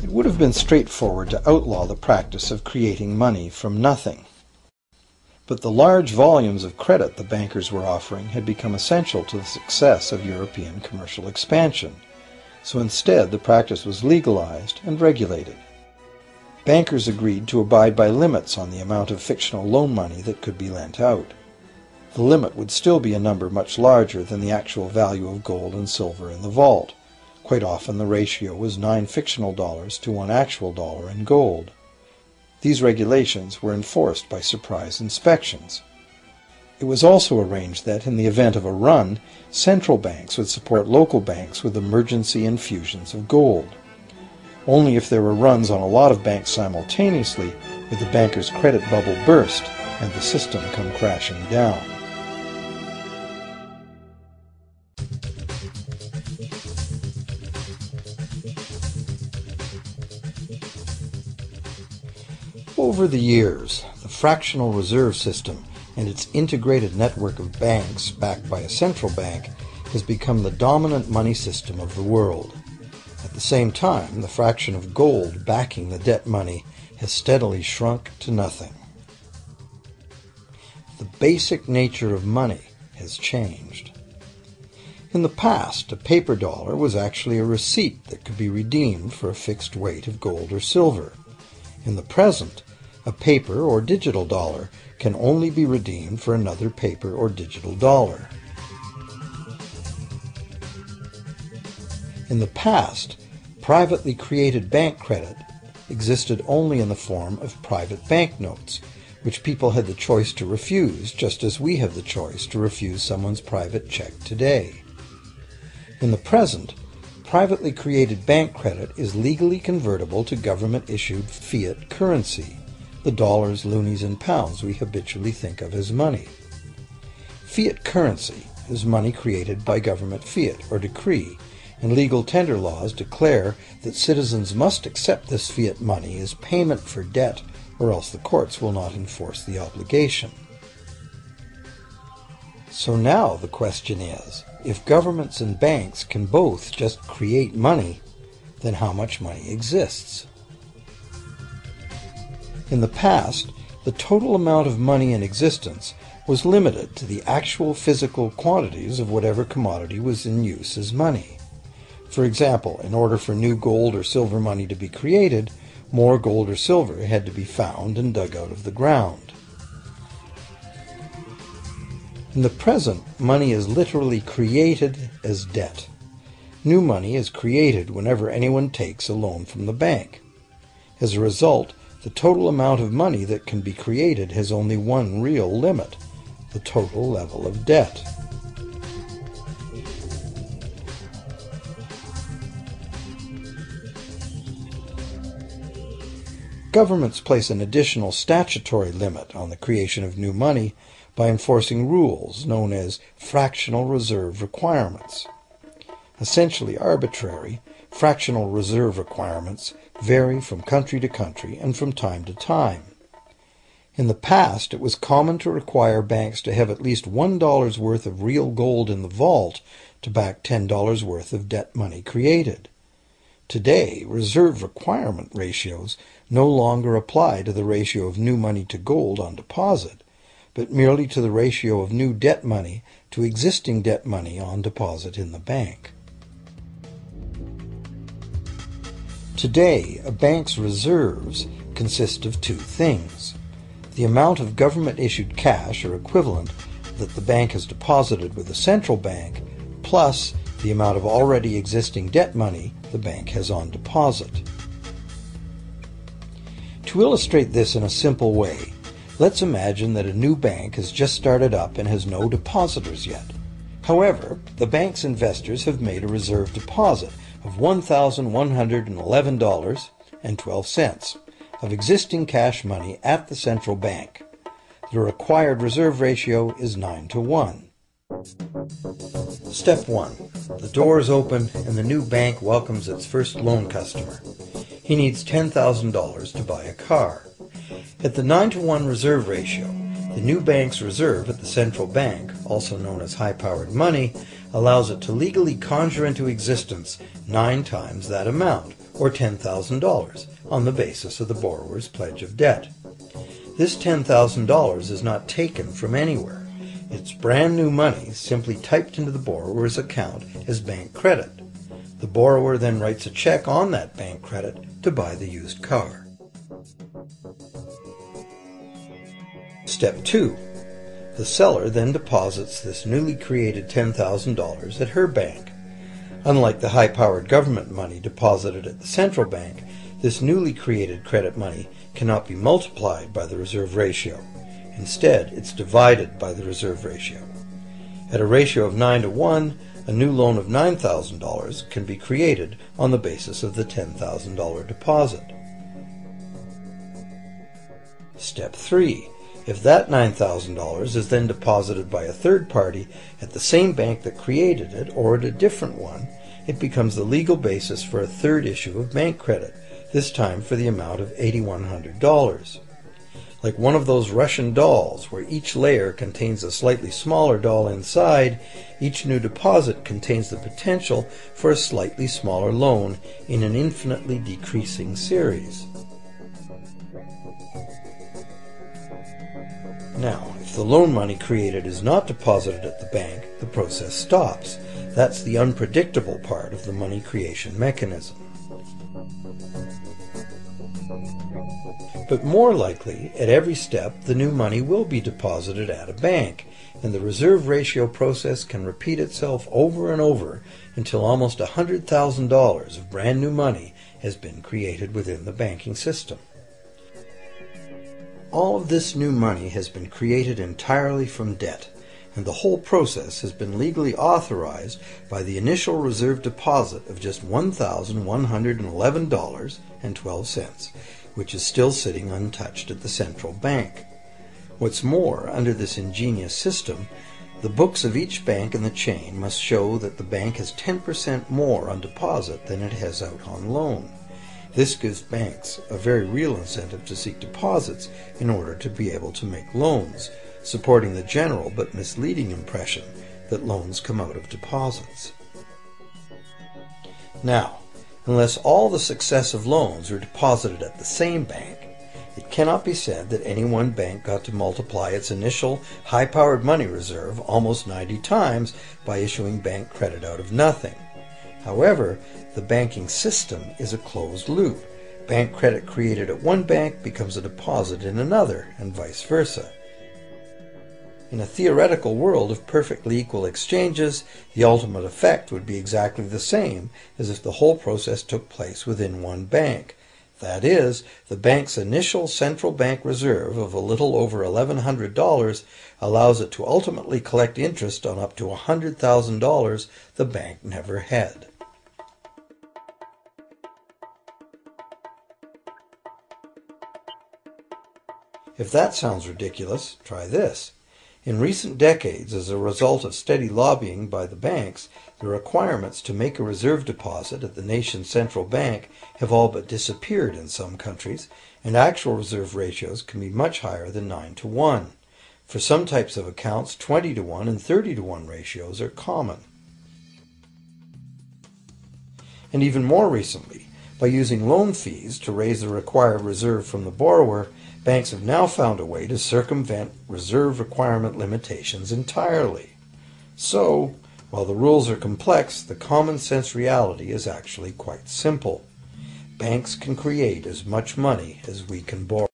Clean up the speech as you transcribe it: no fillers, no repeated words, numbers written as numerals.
It would have been straightforward to outlaw the practice of creating money from nothing. But the large volumes of credit the bankers were offering had become essential to the success of European commercial expansion, so instead the practice was legalized and regulated. Bankers agreed to abide by limits on the amount of fictional loan money that could be lent out. The limit would still be a number much larger than the actual value of gold and silver in the vault. Quite often the ratio was 9 fictional dollars to 1 actual dollar in gold. These regulations were enforced by surprise inspections. It was also arranged that, in the event of a run, central banks would support local banks with emergency infusions of gold. Only if there were runs on a lot of banks simultaneously would the bankers' credit bubble burst and the system come crashing down. Over the years, the fractional reserve system and its integrated network of banks backed by a central bank has become the dominant money system of the world. At the same time, the fraction of gold backing the debt money has steadily shrunk to nothing. The basic nature of money has changed. In the past, a paper dollar was actually a receipt that could be redeemed for a fixed weight of gold or silver. In the present, a paper or digital dollar can only be redeemed for another paper or digital dollar. In the past, privately created bank credit existed only in the form of private banknotes, which people had the choice to refuse, just as we have the choice to refuse someone's private check today. In the present, privately created bank credit is legally convertible to government-issued fiat currency, the dollars, loonies, and pounds we habitually think of as money. Fiat currency is money created by government fiat or decree, and legal tender laws declare that citizens must accept this fiat money as payment for debt, or else the courts will not enforce the obligation. So now the question is, if governments and banks can both just create money, then how much money exists? In the past, the total amount of money in existence was limited to the actual physical quantities of whatever commodity was in use as money. For example, in order for new gold or silver money to be created, more gold or silver had to be found and dug out of the ground. In the present, money is literally created as debt. New money is created whenever anyone takes a loan from the bank. As a result, the total amount of money that can be created has only one real limit: the total level of debt. Governments place an additional statutory limit on the creation of new money by enforcing rules known as fractional reserve requirements. Essentially arbitrary, fractional reserve requirements vary from country to country and from time to time. In the past, it was common to require banks to have at least $1 worth of real gold in the vault to back $10 worth of debt money created. Today, reserve requirement ratios no longer apply to the ratio of new money to gold on deposit, but merely to the ratio of new debt money to existing debt money on deposit in the bank. Today, a bank's reserves consist of two things: the amount of government-issued cash or equivalent that the bank has deposited with the central bank, plus the amount of already existing debt money the bank has on deposit. To illustrate this in a simple way, let's imagine that a new bank has just started up and has no depositors yet. However, the bank's investors have made a reserve deposit of $1,111.12 of existing cash money at the central bank. The required reserve ratio is 9-to-1. Step 1. The doors open and the new bank welcomes its first loan customer. He needs $10,000 to buy a car. At the 9-to-1 reserve ratio, the new bank's reserve at the central bank, also known as high-powered money, allows it to legally conjure into existence 9 times that amount, or $10,000, on the basis of the borrower's pledge of debt. This $10,000 is not taken from anywhere. It's brand new money simply typed into the borrower's account as bank credit. The borrower then writes a check on that bank credit to buy the used car. Step 2. The seller then deposits this newly created $10,000 at her bank. Unlike the high-powered government money deposited at the central bank, this newly created credit money cannot be multiplied by the reserve ratio. Instead, it's divided by the reserve ratio. At a ratio of 9:1, a new loan of $9,000 can be created on the basis of the $10,000 deposit. Step 3. If that $9,000 is then deposited by a third party at the same bank that created it or at a different one, it becomes the legal basis for a third issue of bank credit, this time for the amount of $8,100. Like one of those Russian dolls where each layer contains a slightly smaller doll inside, each new deposit contains the potential for a slightly smaller loan in an infinitely decreasing series. Now, if the loan money created is not deposited at the bank, the process stops. That's the unpredictable part of the money creation mechanism. But more likely, at every step, the new money will be deposited at a bank, and the reserve ratio process can repeat itself over and over until almost $100,000 of brand new money has been created within the banking system. All of this new money has been created entirely from debt, and the whole process has been legally authorized by the initial reserve deposit of just $1,111.12, which is still sitting untouched at the central bank. What's more, under this ingenious system, the books of each bank in the chain must show that the bank has 10% more on deposit than it has out on loan. This gives banks a very real incentive to seek deposits in order to be able to make loans, supporting the general but misleading impression that loans come out of deposits. Now, unless all the successive loans are deposited at the same bank, it cannot be said that any one bank got to multiply its initial high-powered money reserve almost 90 times by issuing bank credit out of nothing. However, the banking system is a closed loop. Bank credit created at one bank becomes a deposit in another, and vice versa. In a theoretical world of perfectly equal exchanges, the ultimate effect would be exactly the same as if the whole process took place within one bank. That is, the bank's initial central bank reserve of a little over $1,100 allows it to ultimately collect interest on up to $100,000 the bank never had. If that sounds ridiculous, try this. In recent decades, as a result of steady lobbying by the banks, the requirements to make a reserve deposit at the nation's central bank have all but disappeared in some countries, and actual reserve ratios can be much higher than 9:1. For some types of accounts, 20:1 and 30:1 ratios are common. And even more recently, by using loan fees to raise the required reserve from the borrower, banks have now found a way to circumvent reserve requirement limitations entirely. So, while the rules are complex, the common sense reality is actually quite simple. Banks can create as much money as we can borrow.